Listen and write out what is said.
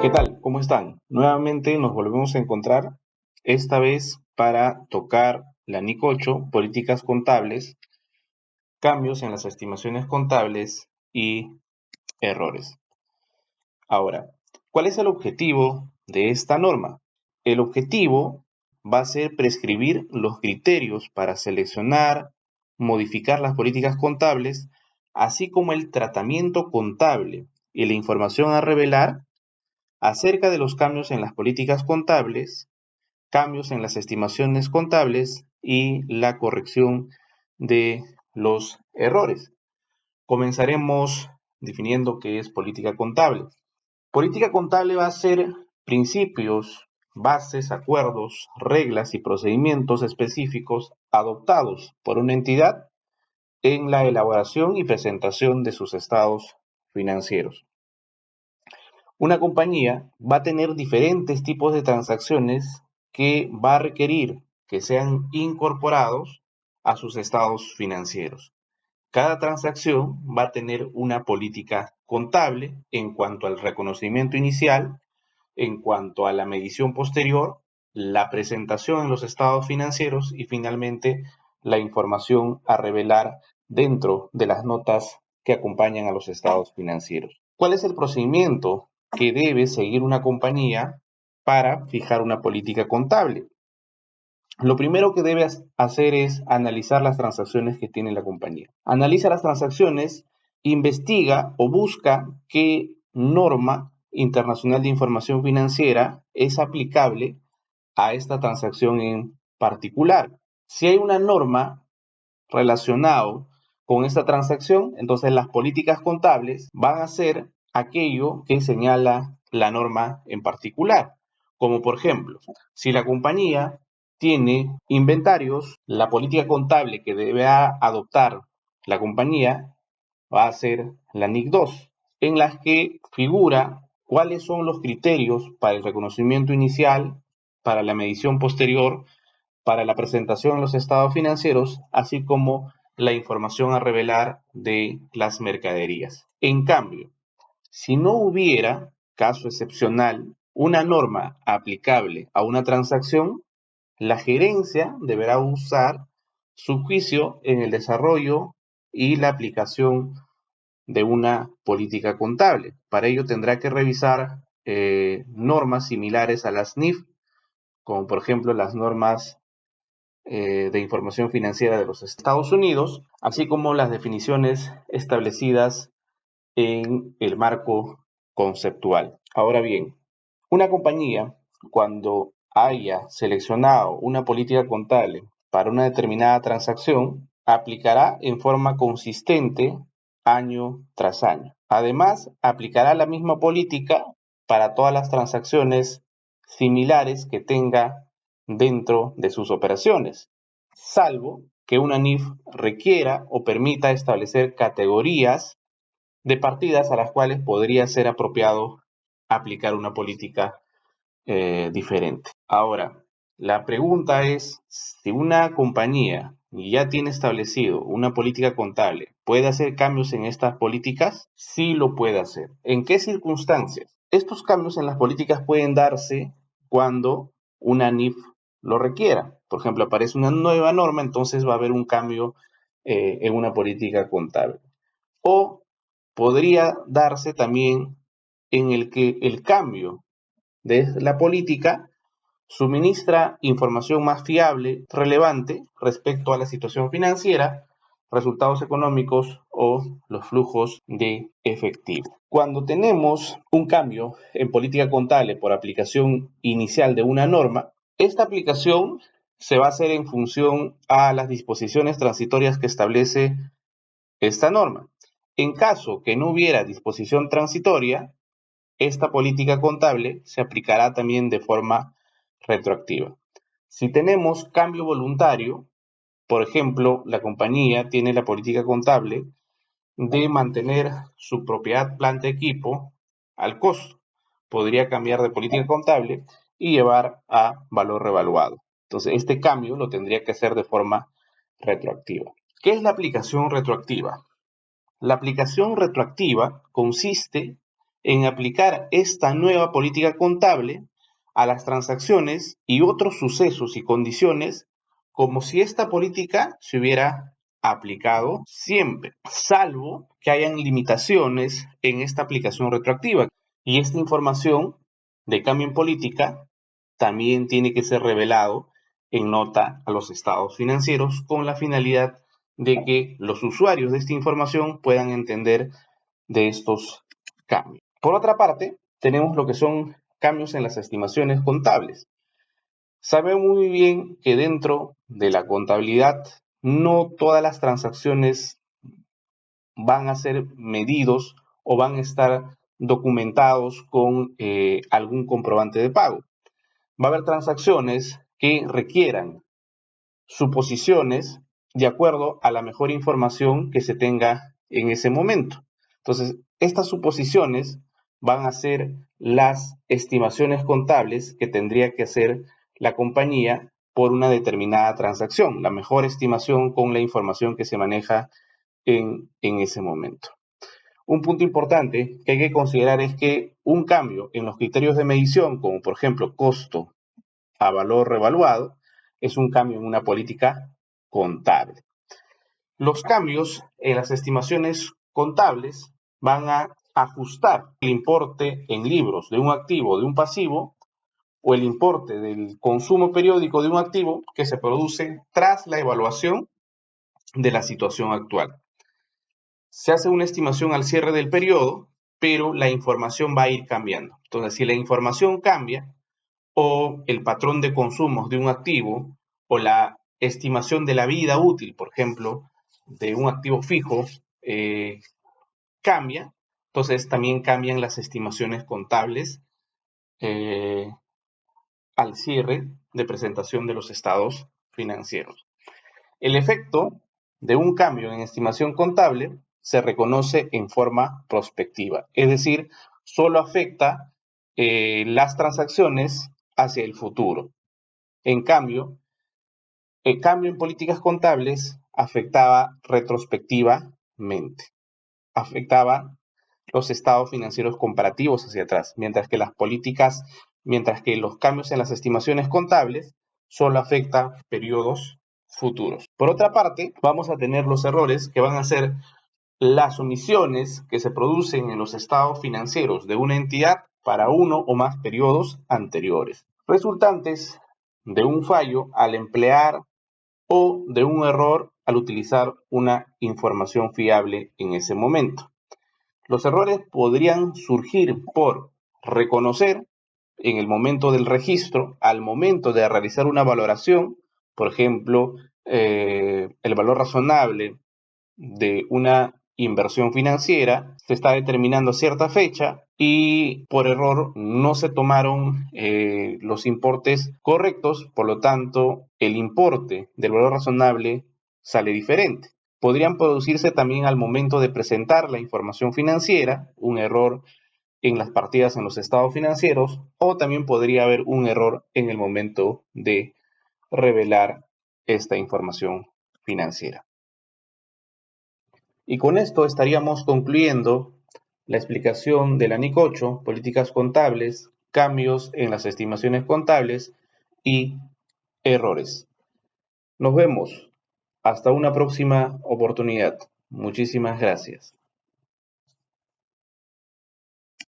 ¿Qué tal? ¿Cómo están? Nuevamente nos volvemos a encontrar, esta vez para tocar la NIC 8, políticas contables, cambios en las estimaciones contables y errores. Ahora, ¿cuál es el objetivo de esta norma? El objetivo va a ser prescribir los criterios para seleccionar, modificar las políticas contables, así como el tratamiento contable y la información a revelar acerca de los cambios en las políticas contables, cambios en las estimaciones contables y la corrección de los errores. Comenzaremos definiendo qué es política contable. Política contable va a ser principios, bases, acuerdos, reglas y procedimientos específicos adoptados por una entidad en la elaboración y presentación de sus estados financieros. Una compañía va a tener diferentes tipos de transacciones que va a requerir que sean incorporados a sus estados financieros. Cada transacción va a tener una política contable en cuanto al reconocimiento inicial, en cuanto a la medición posterior, la presentación en los estados financieros y finalmente la información a revelar dentro de las notas que acompañan a los estados financieros. ¿Cuál es el procedimiento que debe seguir una compañía para fijar una política contable? Lo primero que debe hacer es analizar las transacciones que tiene la compañía. Analiza las transacciones, investiga o busca qué norma internacional de información financiera es aplicable a esta transacción en particular. Si hay una norma relacionada con esta transacción, entonces las políticas contables van a ser aquello que señala la norma en particular. Como por ejemplo, si la compañía tiene inventarios, la política contable que debe adoptar la compañía va a ser la NIC 2, en las que figura cuáles son los criterios para el reconocimiento inicial, para la medición posterior, para la presentación en los estados financieros, así como la información a revelar de las mercaderías. En cambio, si no hubiera, caso excepcional, una norma aplicable a una transacción, la gerencia deberá usar su juicio en el desarrollo y la aplicación de una política contable. Para ello tendrá que revisar normas similares a las NIF, como por ejemplo las normas de información financiera de los Estados Unidos, así como las definiciones establecidas en el marco conceptual. Ahora bien, una compañía, cuando haya seleccionado una política contable para una determinada transacción, aplicará en forma consistente año tras año. Además, aplicará la misma política para todas las transacciones similares que tenga dentro de sus operaciones, salvo que una NIF requiera o permita establecer categorías de partidas a las cuales podría ser apropiado aplicar una política diferente. Ahora, la pregunta es, si una compañía ya tiene establecido una política contable, ¿puede hacer cambios en estas políticas? Sí lo puede hacer. ¿En qué circunstancias? Estos cambios en las políticas pueden darse cuando una NIF lo requiera. Por ejemplo, aparece una nueva norma, entonces va a haber un cambio en una política contable. O podría darse también en el que el cambio de la política suministra información más fiable, relevante respecto a la situación financiera, resultados económicos o los flujos de efectivo. Cuando tenemos un cambio en política contable por aplicación inicial de una norma, esta aplicación se va a hacer en función a las disposiciones transitorias que establece esta norma. En caso que no hubiera disposición transitoria, esta política contable se aplicará también de forma retroactiva. Si tenemos cambio voluntario, por ejemplo, la compañía tiene la política contable de mantener su propiedad, planta, equipo al costo. Podría cambiar de política contable y llevar a valor revaluado. Entonces, este cambio lo tendría que hacer de forma retroactiva. ¿Qué es la aplicación retroactiva? La aplicación retroactiva consiste en aplicar esta nueva política contable a las transacciones y otros sucesos y condiciones como si esta política se hubiera aplicado siempre, salvo que hayan limitaciones en esta aplicación retroactiva. Y esta información de cambio en política también tiene que ser revelado en nota a los estados financieros con la finalidad de que los usuarios de esta información puedan entender de estos cambios. Por otra parte, tenemos lo que son cambios en las estimaciones contables. Sabemos muy bien que dentro de la contabilidad no todas las transacciones van a ser medidos o van a estar documentados con algún comprobante de pago. Va a haber transacciones que requieran suposiciones de acuerdo a la mejor información que se tenga en ese momento. Entonces, estas suposiciones van a ser las estimaciones contables que tendría que hacer la compañía por una determinada transacción, la mejor estimación con la información que se maneja en ese momento. Un punto importante que hay que considerar es que un cambio en los criterios de medición, como por ejemplo costo a valor revaluado, es un cambio en una política contable. Los cambios en las estimaciones contables van a ajustar el importe en libros de un activo o de un pasivo o el importe del consumo periódico de un activo que se produce tras la evaluación de la situación actual. Se hace una estimación al cierre del periodo, pero la información va a ir cambiando. Entonces, si la información cambia, o el patrón de consumos de un activo o la estimación de la vida útil, por ejemplo, de un activo fijo, cambia, entonces también cambian las estimaciones contables eh, al cierre de presentación de los estados financieros. El efecto de un cambio en estimación contable se reconoce en forma prospectiva, es decir, solo afecta las transacciones hacia el futuro. En cambio, el cambio en políticas contables afectaba retrospectivamente, afectaba los estados financieros comparativos hacia atrás, mientras que los cambios en las estimaciones contables solo afectan periodos futuros. Por otra parte, vamos a tener los errores que van a ser las omisiones que se producen en los estados financieros de una entidad para uno o más periodos anteriores, resultantes de un fallo al emplear o de un error al utilizar una información fiable en ese momento. Los errores podrían surgir por reconocer en el momento del registro, al momento de realizar una valoración, por ejemplo, el valor razonable de una inversión financiera, se está determinando cierta fecha y por error no se tomaron los importes correctos, por lo tanto el importe del valor razonable sale diferente. Podrían producirse también al momento de presentar la información financiera, un error en las partidas en los estados financieros, o también podría haber un error en el momento de revelar esta información financiera. Y con esto estaríamos concluyendo la explicación de la NIC 8, políticas contables, cambios en las estimaciones contables y errores. Nos vemos hasta una próxima oportunidad. Muchísimas gracias.